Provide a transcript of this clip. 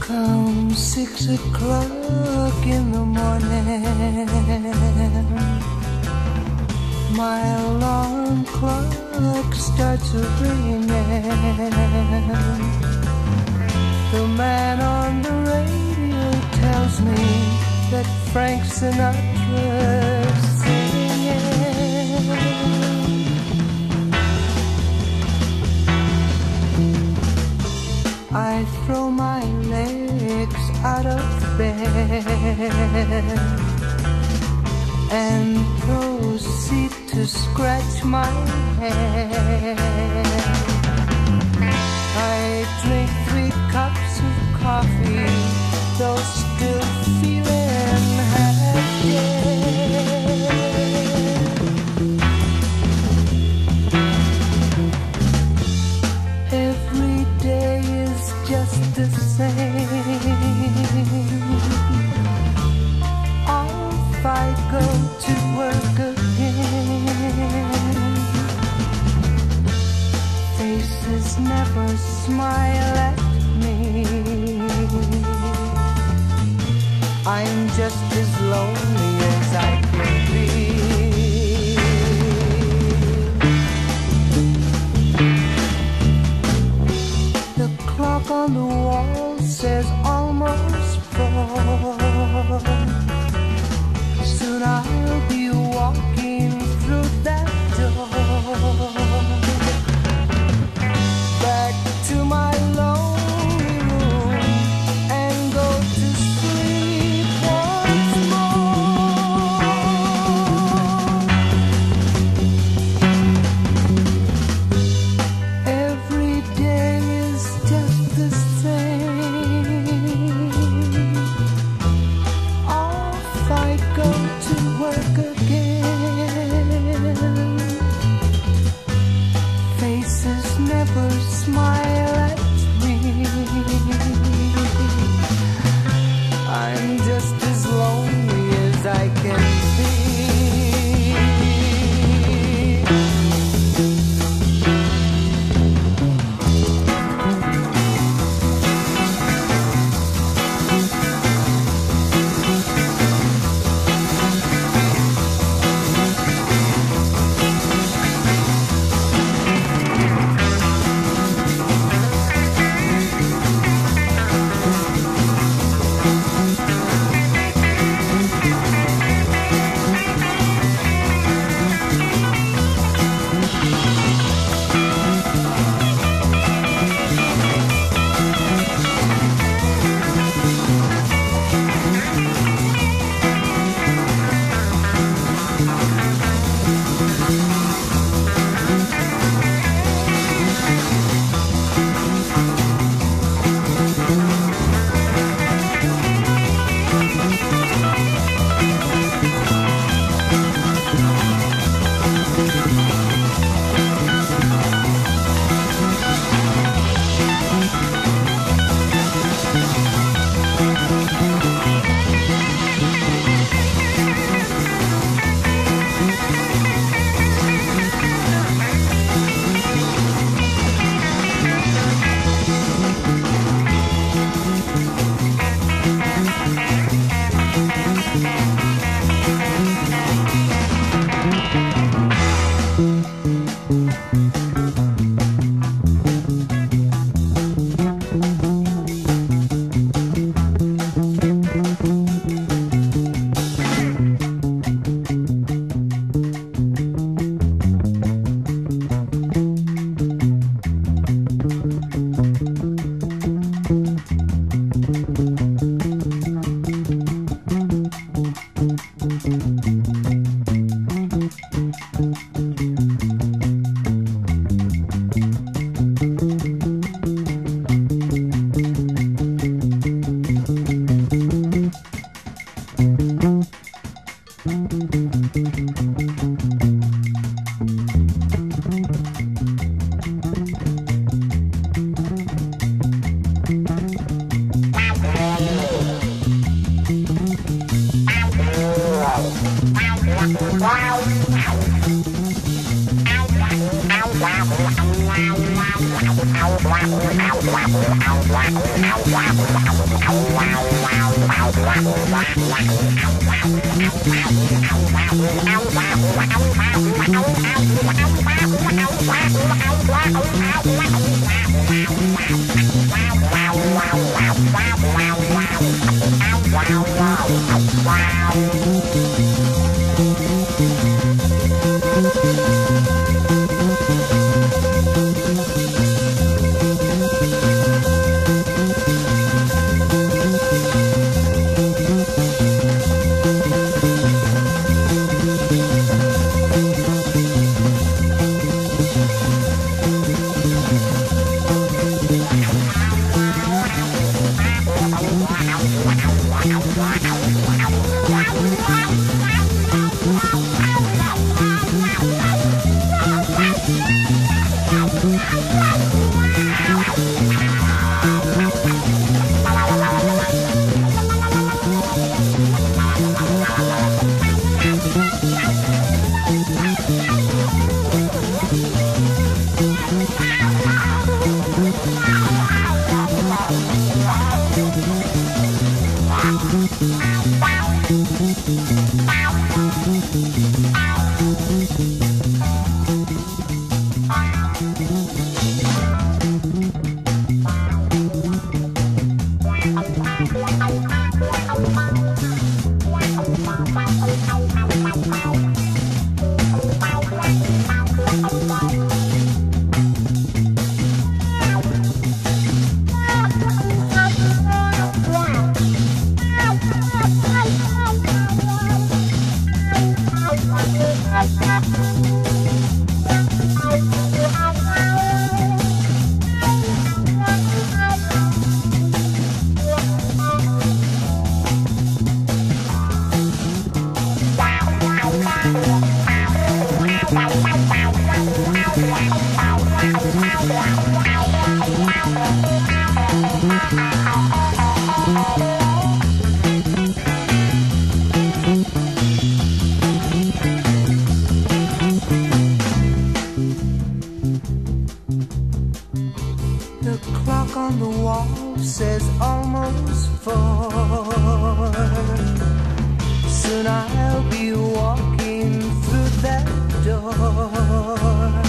Come 6 o'clock in the morning, my alarm clock starts ringing. The man on the radio tells me that Frank Sinatra's singing. I throw my legs out of bed and proceed to scratch my head. I drink 3 cups of coffee, though still feeling half dead. Every day is just the same. Off I go to work again. Faces never smile at me. I'm just as lonely as I can be. The clock on the wall says almost 4. Soon I'll be walking through that door, back to my lonely room and go to sleep once more. Every day is just the same. Off I go to work again. Soon I'll be walking through that door.